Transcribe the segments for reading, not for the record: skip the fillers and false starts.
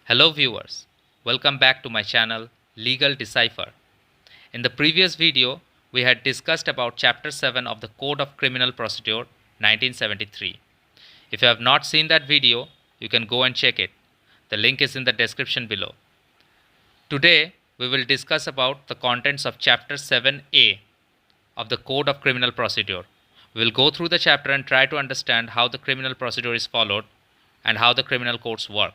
Hello viewers, welcome back to my channel Legal Decipher. In the previous video, we had discussed about Chapter 7 of the Code of Criminal Procedure 1973. If you have not seen that video, you can go and check it. The link is in the description below. Today, we will discuss about the contents of Chapter 7A of the Code of Criminal Procedure. We will go through the chapter and try to understand how the criminal procedure is followed and how the criminal courts work.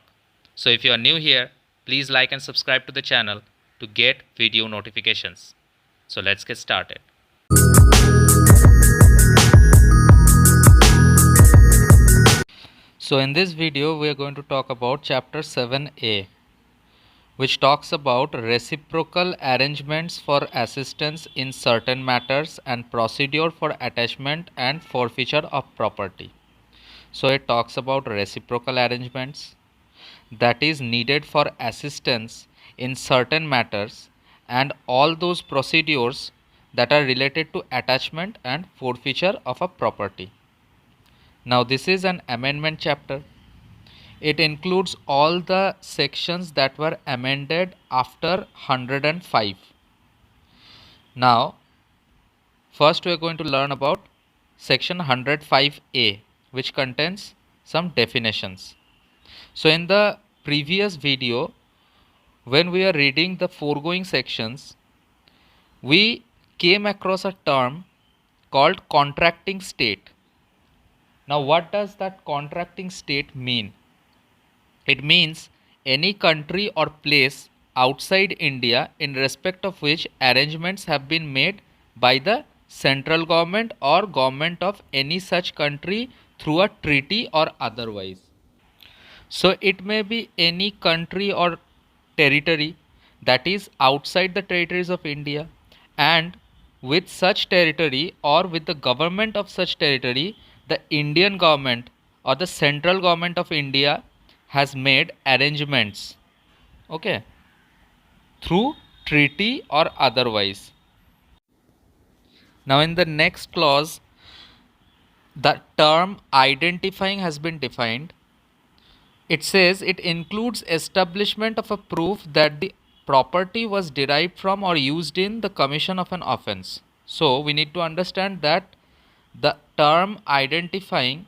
So if you are new here, please like and subscribe to the channel to get video notifications. So let's get started. So in this video, we are going to talk about Chapter 7A, which talks about reciprocal arrangements for assistance in certain matters and procedure for attachment and forfeiture of property. So it talks about reciprocal arrangements that is needed for assistance in certain matters and all those procedures that are related to attachment and forfeiture of a property. Now this is an amendment chapter. It includes all the sections that were amended after 105. Now first we are going to learn about section 105A, which contains some definitions. So in the previous video, when we are reading the foregoing sections, we came across a term called contracting state. Now what does that contracting state mean? It means any country or place outside India in respect of which arrangements have been made by the central government or government of any such country through a treaty or otherwise. So it may be any country or territory that is outside the territories of India, and with such territory or with the government of such territory, the Indian government or the central government of India has made arrangements, okay, through treaty or otherwise. Now in the next clause, the term identifying has been defined. It says it includes establishment of a proof that the property was derived from or used in the commission of an offense. So we need to understand that the term identifying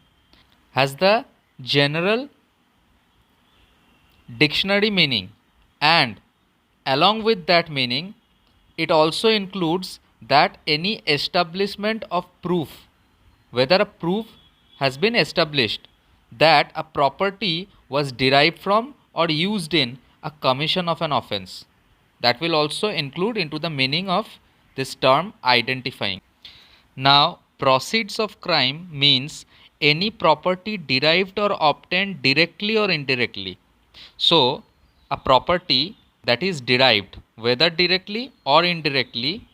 has the general dictionary meaning, and along with that meaning it also includes that any establishment of proof, whether a proof has been established that a property was derived from or used in a commission of an offense. That will also include into the meaning of this term identifying. Now proceeds of crime means any property derived or obtained directly or indirectly. So a property that is derived whether directly or indirectly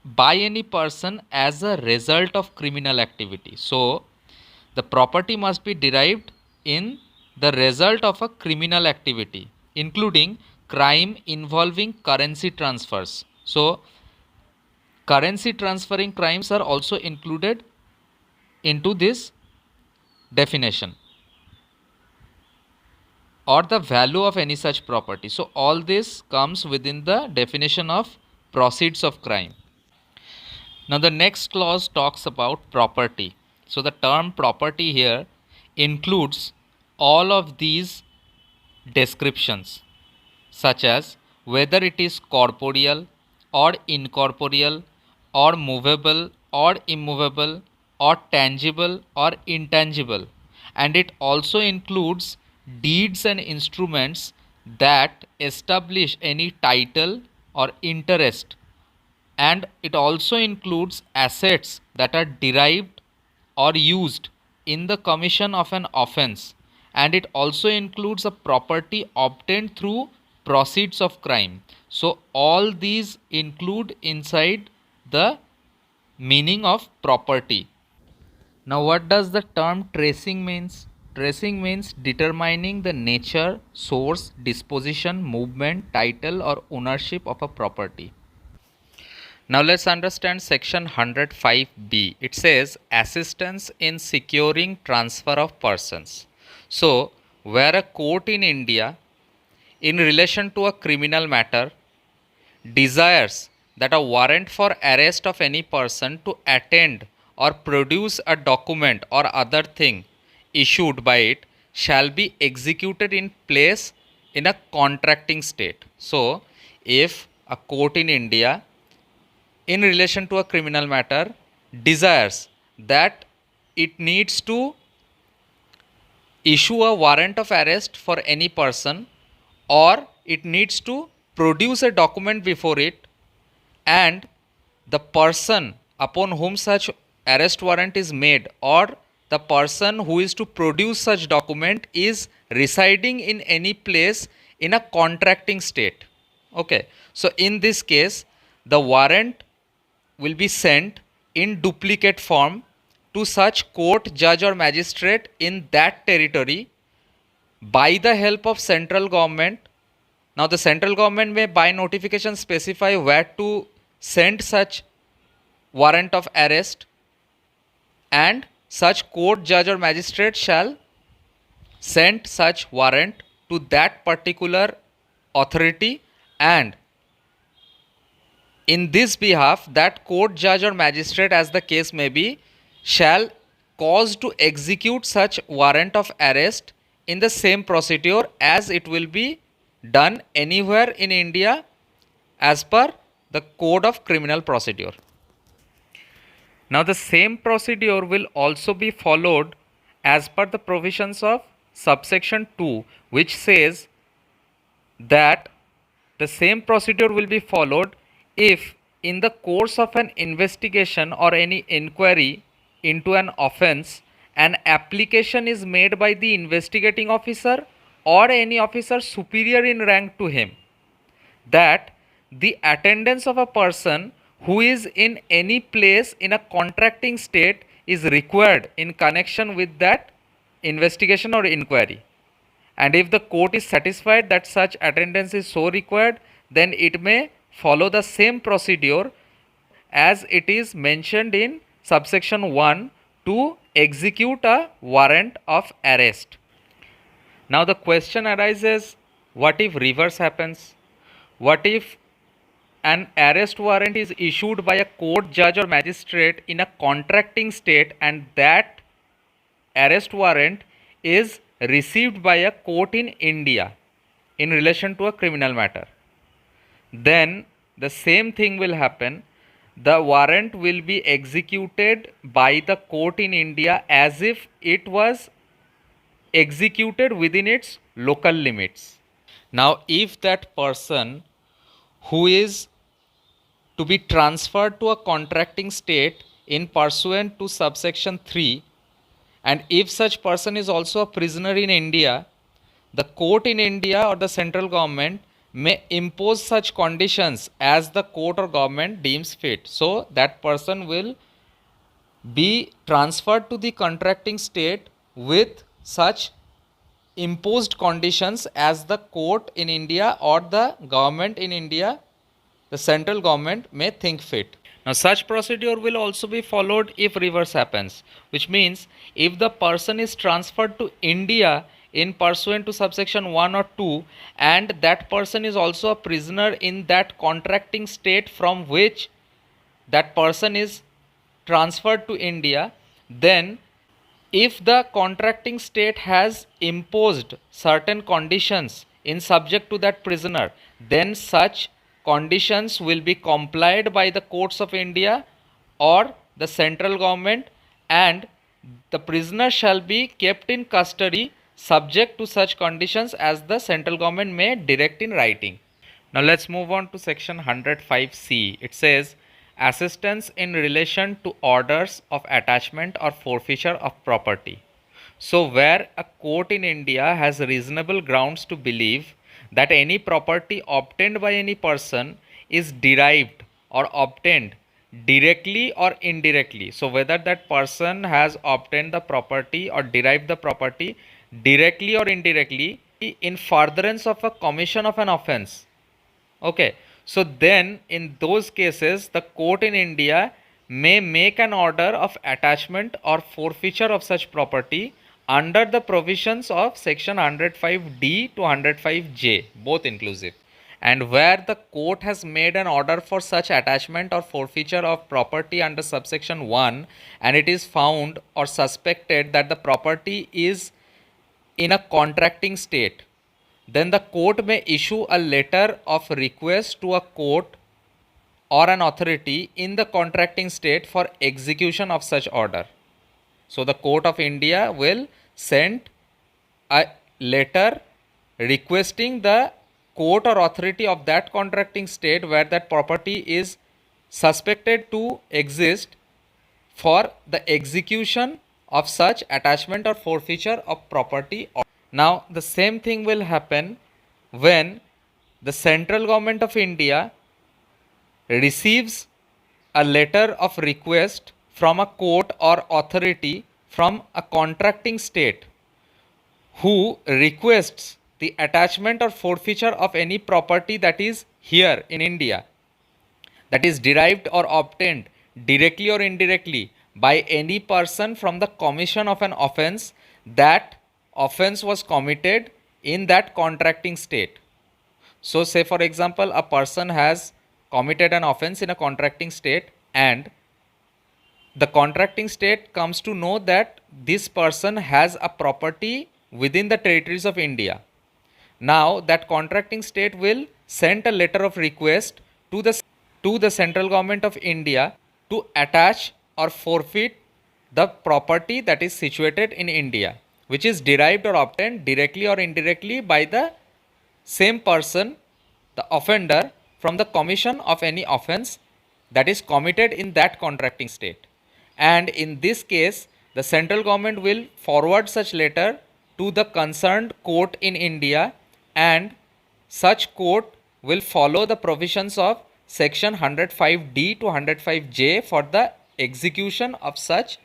by any person as a result of criminal activity. So the property must be derived in the result of a criminal activity, including crime involving currency transfers. So currency transferring crimes are also included into this definition, or the value of any such property. So all this comes within the definition of proceeds of crime. Now the next clause talks about property. So the term property here includes all of these descriptions, such as whether it is corporeal or incorporeal or movable or immovable or tangible or intangible, and it also includes deeds and instruments that establish any title or interest, and it also includes assets that are derived or used in the commission of an offense, and it also includes a property obtained through proceeds of crime. So all these include inside the meaning of property. Now what does the term tracing means? Tracing means determining the nature, source, disposition, movement, title or ownership of a property. Now let's understand section 105B. It says assistance in securing transfer of persons. So where a court in India in relation to a criminal matter desires that a warrant for arrest of any person to attend or produce a document or other thing issued by it shall be executed in place in a contracting state. So, if a court in India, in relation to a criminal matter, desires that it needs to issue a warrant of arrest for any person, or it needs to produce a document before it, and the person upon whom such arrest warrant is made or the person who is to produce such document is residing in any place in a contracting state. Okay, so in this case the warrant will be sent in duplicate form to such court, judge or magistrate in that territory by the help of central government. Now the central government may by notification specify where to send such warrant of arrest, and such court, judge or magistrate shall send such warrant to that particular authority, and in this behalf that court, judge or magistrate, as the case may be, shall cause to execute such warrant of arrest in the same procedure as it will be done anywhere in India as per the Code of Criminal Procedure. Now the same procedure will also be followed as per the provisions of subsection 2, which says that the same procedure will be followed if in the course of an investigation or any inquiry into an offence an application is made by the investigating officer or any officer superior in rank to him that the attendance of a person who is in any place in a contracting state is required in connection with that investigation or inquiry. And if the court is satisfied that such attendance is so required, then it may follow the same procedure as it is mentioned in subsection 1 to execute a warrant of arrest. Now the question arises, what if reverse happens? What if an arrest warrant is issued by a court, judge or magistrate in a contracting state and that arrest warrant is received by a court in India in relation to a criminal matter? Then the same thing will happen. The warrant will be executed by the court in India as if it was executed within its local limits. Now if that person who is to be transferred to a contracting state in pursuant to subsection 3, and if such person is also a prisoner in India, the court in India or the central government may impose such conditions as the court or government deems fit. So that person will be transferred to the contracting state with such imposed conditions as the court in India or the government in India, the central government, may think fit. Now such procedure will also be followed if reverse happens, which means if the person is transferred to India in pursuant to subsection 1 or 2 and that person is also a prisoner in that contracting state from which that person is transferred to India, then if the contracting state has imposed certain conditions in subject to that prisoner, then such conditions will be complied by the courts of India or the central government, and the prisoner shall be kept in custody subject to such conditions as the central government may direct in writing. Now let's move on to section 105C. It says assistance in relation to orders of attachment or forfeiture of property. So where a court in India has reasonable grounds to believe that any property obtained by any person is derived or obtained directly or indirectly. So whether that person has obtained the property or derived the property directly or indirectly in furtherance of a commission of an offense. Okay, so then in those cases the court in India may make an order of attachment or forfeiture of such property under the provisions of section 105D to 105J, both inclusive, and where the court has made an order for such attachment or forfeiture of property under subsection 1, and it is found or suspected that the property is in a contracting state, then the court may issue a letter of request to a court or an authority in the contracting state for execution of such order. So the Court of India will send a letter requesting the court or authority of that contracting state where that property is suspected to exist for the execution of such attachment or forfeiture of property. Now the same thing will happen when the central government of India receives a letter of request from a court or authority from a contracting state who requests the attachment or forfeiture of any property that is here in India, that is derived or obtained directly or indirectly by any person from the commission of an offence. That offence was committed in that contracting state. So say for example, a person has committed an offence in a contracting state, and the contracting state comes to know that this person has a property within the territories of India. Now that contracting state will send a letter of request to the central government of India to attach or forfeit the property that is situated in India, which is derived or obtained directly or indirectly by the same person, the offender, from the commission of any offence that is committed in that contracting state. And in this case, the central government will forward such letter to the concerned court in India, and such court will follow the provisions of section 105D to 105J for the execution of such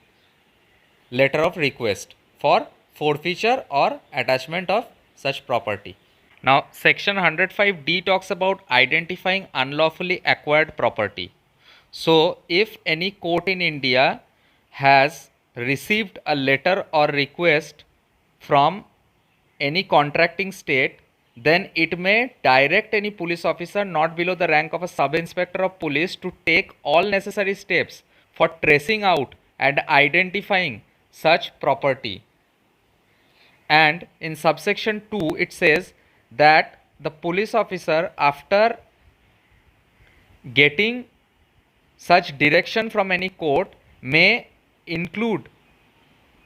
letter of request for forfeiture or attachment of such property. Now section 105D talks about identifying unlawfully acquired property. So if any court in India has received a letter or request from any contracting state, then it may direct any police officer not below the rank of a sub-inspector of police to take all necessary steps for tracing out and identifying such property. And in subsection 2 it says that the police officer, after getting such direction from any court, may include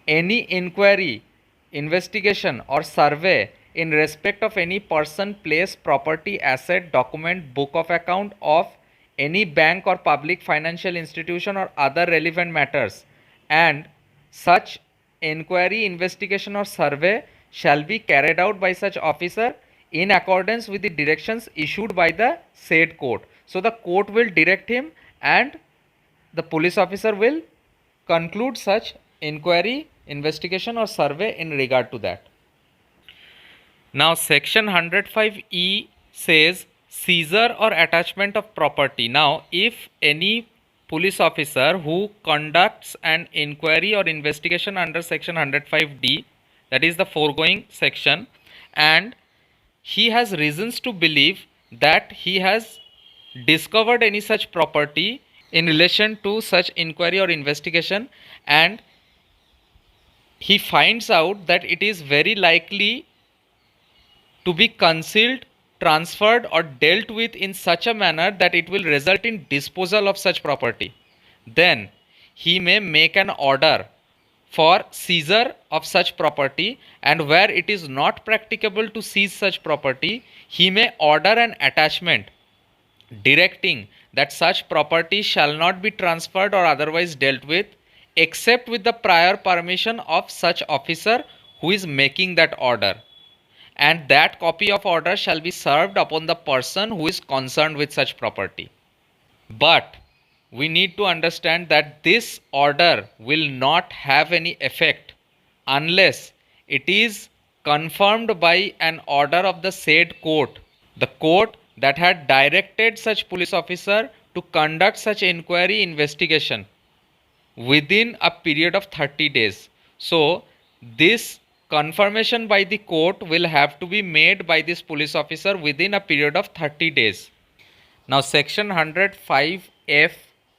any inquiry, investigation or survey in respect of any person, place, property, asset, document, book of account of any bank or public financial institution or other relevant matters, and such inquiry, investigation or survey shall be carried out by such officer in accordance with the directions issued by the said court. So the court will direct him and the police officer will conclude such inquiry, investigation or survey in regard to that. Now section 105E says seizure or attachment of property. Now if any police officer who conducts an inquiry or investigation under section 105D, that is the foregoing section, and he has reasons to believe that he has discovered any such property in relation to such inquiry or investigation, and he finds out that it is very likely to be concealed, transferred or dealt with in such a manner that it will result in disposal of such property, then he may make an order for seizure of such property, and where it is not practicable to seize such property, he may order an attachment directing that such property shall not be transferred or otherwise dealt with except with the prior permission of such officer who is making that order, and that copy of order shall be served upon the person who is concerned with such property. But we need to understand that this order will not have any effect unless it is confirmed by an order of the said court, the court that had directed such police officer to conduct such inquiry investigation within a period of 30 days. So this confirmation by the court will have to be made by this police officer within a period of 30 days. Now section 105F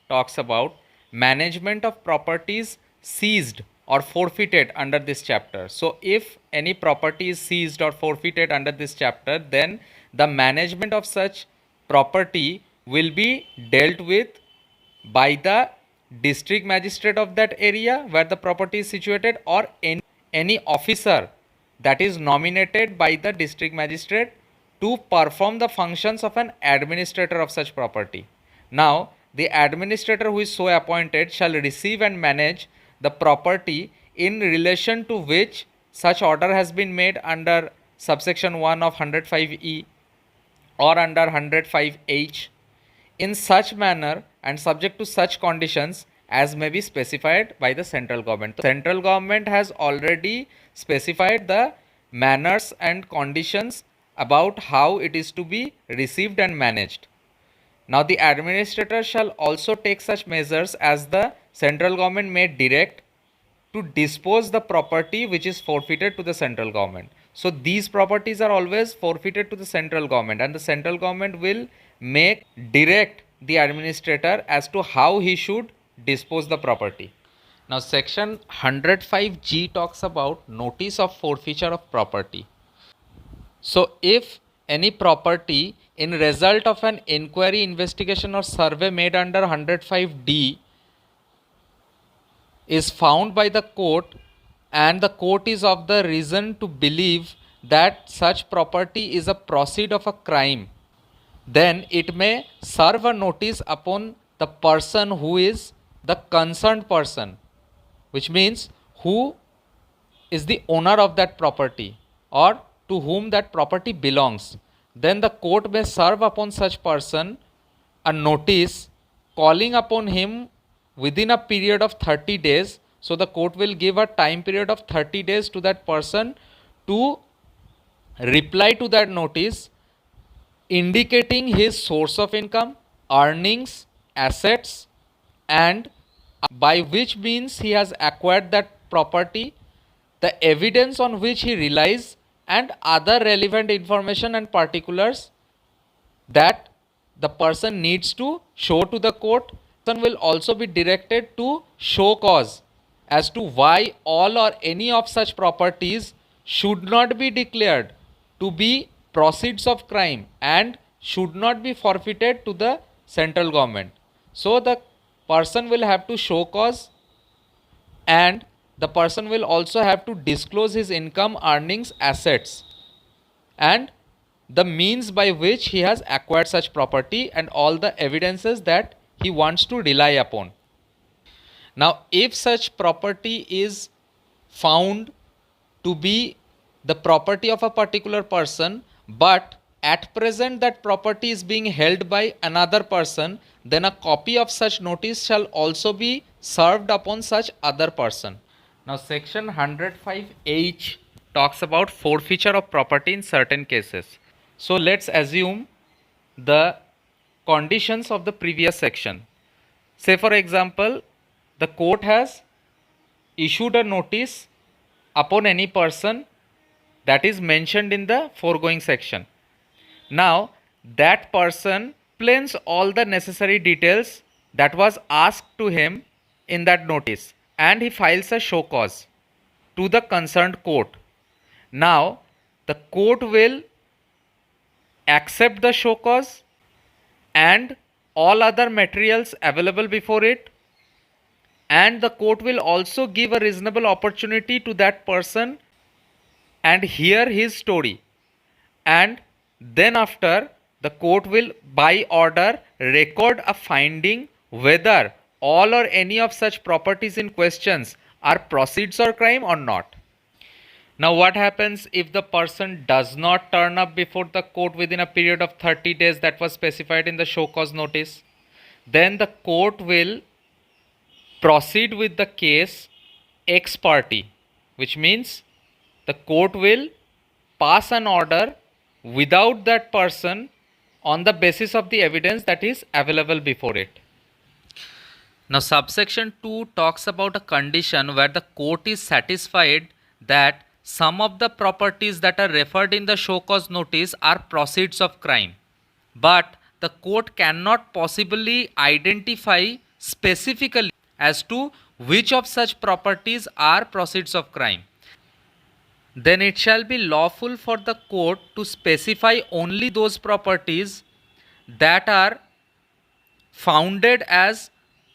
talks about management of properties seized or forfeited under this chapter. So if any property is seized or forfeited under this chapter, then the management of such property will be dealt with by the district magistrate of that area where the property is situated, or any officer that is nominated by the district magistrate to perform the functions of an administrator of such property. Now, the administrator who is so appointed shall receive and manage the property in relation to which such order has been made under subsection 1 of 105E or under 105H in such manner and subject to such conditions as may be specified by the central government. The central government has already specified the manners and conditions about how it is to be received and managed. Now the administrator shall also take such measures as the central government may direct to dispose the property which is forfeited to the central government. So these properties are always forfeited to the central government, and the central government will direct the administrator as to how he should dispose the property. Now section 105G talks about notice of forfeiture of property. So if any property in result of an inquiry, investigation or survey made under 105D is found by the court and the court is of the reason to believe that such property is a proceed of a crime, then it may serve a notice upon the person who is the concerned person, which means who is the owner of that property or to whom that property belongs. Then the court may serve upon such person a notice calling upon him within a period of 30 days. So the court will give a time period of 30 days to that person to reply to that notice, indicating his source of income, earnings, assets, and by which means he has acquired that property, the evidence on which he relies, and other relevant information and particulars that the person needs to show to the court. The person will also be directed to show cause as to why all or any of such properties should not be declared to be proceeds of crime and should not be forfeited to the central government. So the person will have to show cause, and the person will also have to disclose his income, earnings, assets, and the means by which he has acquired such property and all the evidences that he wants to rely upon. Now, if such property is found to be the property of a particular person, but at present that property is being held by another person, then a copy of such notice shall also be served upon such other person. Now section 105H talks about forfeiture of property in certain cases. So let's assume the conditions of the previous section. Say for example, the court has issued a notice upon any person that is mentioned in the foregoing section. Now that person explains all the necessary details that was asked to him in that notice, and he files a show cause to the concerned court. Now the court will accept the show cause and all other materials available before it, and the court will also give a reasonable opportunity to that person and hear his story, and then after the court will by order record a finding whether all or any of such properties in questions are proceeds or crime or not. Now what happens if the person does not turn up before the court within a period of 30 days that was specified in the show cause notice? Then the court will proceed with the case ex parte, which means the court will pass an order without that person on the basis of the evidence that is available before it. Now subsection 2 talks about a condition where the court is satisfied that some of the properties that are referred in the show cause notice are proceeds of crime, but the court cannot possibly identify specifically as to which of such properties are proceeds of crime. Then it shall be lawful for the court to specify only those properties that are founded as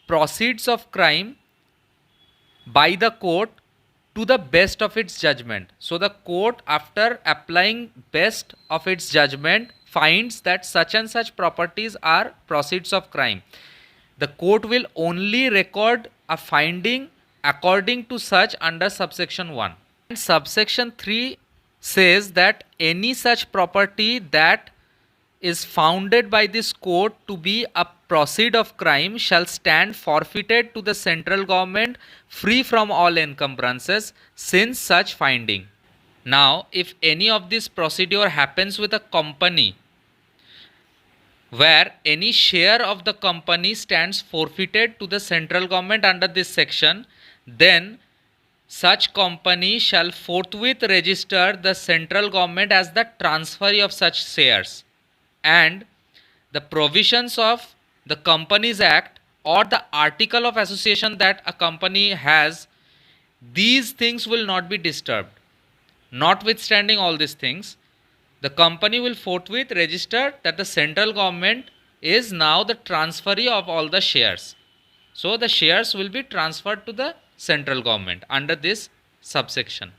proceeds of crime by the court to the best of its judgment. So the court, after applying best of its judgment, finds that such and such properties are proceeds of crime. The court will only record a finding according to such under subsection 1. And subsection 3 says that any such property that is founded by this court to be a proceed of crime shall stand forfeited to the central government free from all encumbrances since such finding. Now, if any of this procedure happens with a company where any share of the company stands forfeited to the central government under this section, then such company shall forthwith register the central government as the transferee of such shares, and the provisions of the Companies Act or the article of association that a company has, these things will not be disturbed. Notwithstanding all these things, the company will forthwith register that the central government is now the transferee of all the shares. So the shares will be transferred to the central government under this subsection.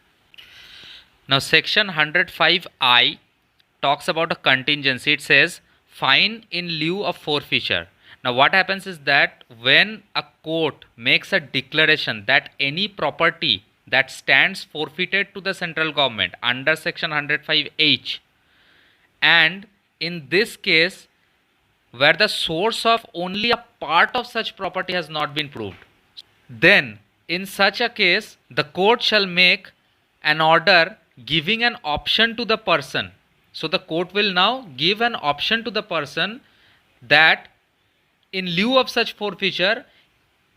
Now section 105I talks about a contingency. It says fine in lieu of forfeiture. Now what happens is that when a court makes a declaration that any property that stands forfeited to the central government under section 105H, and in this case where the source of only a part of such property has not been proved, then in such a case the court shall make an order giving an option to the person. So the court will now give an option to the person that in lieu of such forfeiture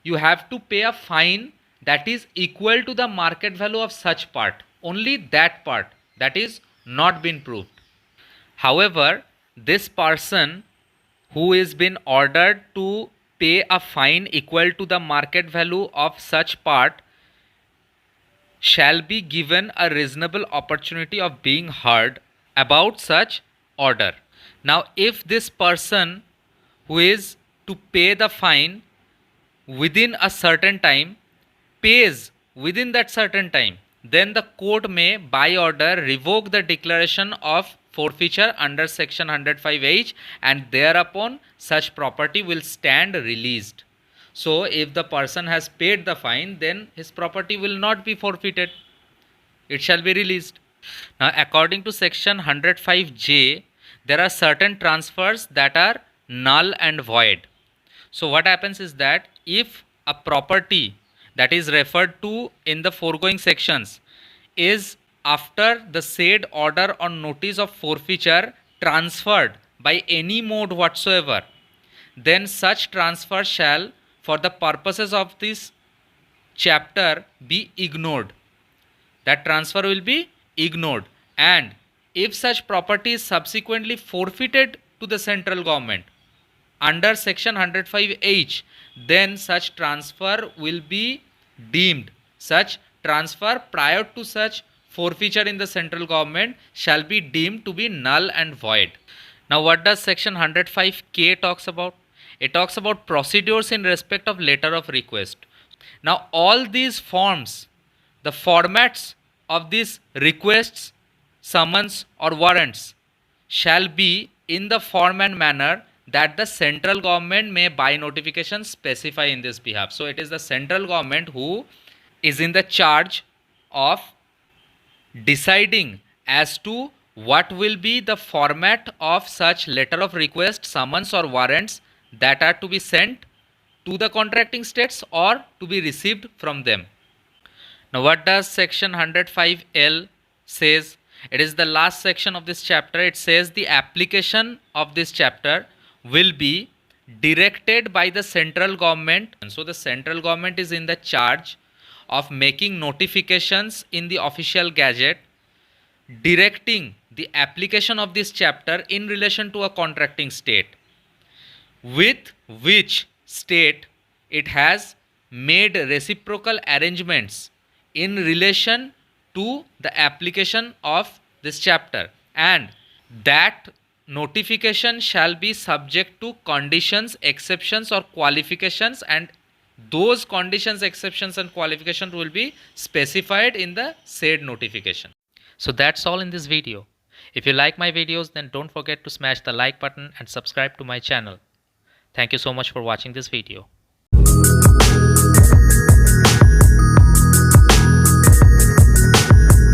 you have to pay a fine that is equal to the market value of such part, only that part that is not been proved. However, this person who is been ordered to pay a fine equal to the market value of such part shall be given a reasonable opportunity of being heard about such order. Now, if this person who is to pay the fine within a certain time pays within that certain time, then the court may by order revoke the declaration of forfeiture under section 105H, and thereupon such property will stand released. So if the person has paid the fine, then his property will not be forfeited, it shall be released. Now according to section 105J, there are certain transfers that are null and void. So what happens is that if a property that is referred to in the foregoing sections is after the said order on notice of forfeiture transferred by any mode whatsoever, then such transfer shall for the purposes of this chapter be ignored. That transfer will be ignored, and if such property is subsequently forfeited to the central government under section 105H, then such transfer will be deemed, such transfer prior to such forfeiture in the central government shall be deemed to be null and void. Now what does section 105K talks about? It talks about procedures in respect of letter of request. Now all these forms, the formats of these requests, summons or warrants shall be in the form and manner that the central government may by notification specify in this behalf. So it is the central government who is in the charge of deciding as to what will be the format of such letter of request, summons or warrants that are to be sent to the contracting states or to be received from them. Now what does section 105L says? It is the last section of this chapter. It says the application of this chapter will be directed by the central government. And so the central government is in the charge of making notifications in the official gazette directing the application of this chapter in relation to a contracting state, with which state it has made reciprocal arrangements in relation to the application of this chapter, and that notification shall be subject to conditions, exceptions or qualifications, and those conditions, exceptions and qualifications will be specified in the said notification. So that's all in this video. If you like my videos, then don't forget to smash the like button and subscribe to my channel. Thank you so much for watching this video.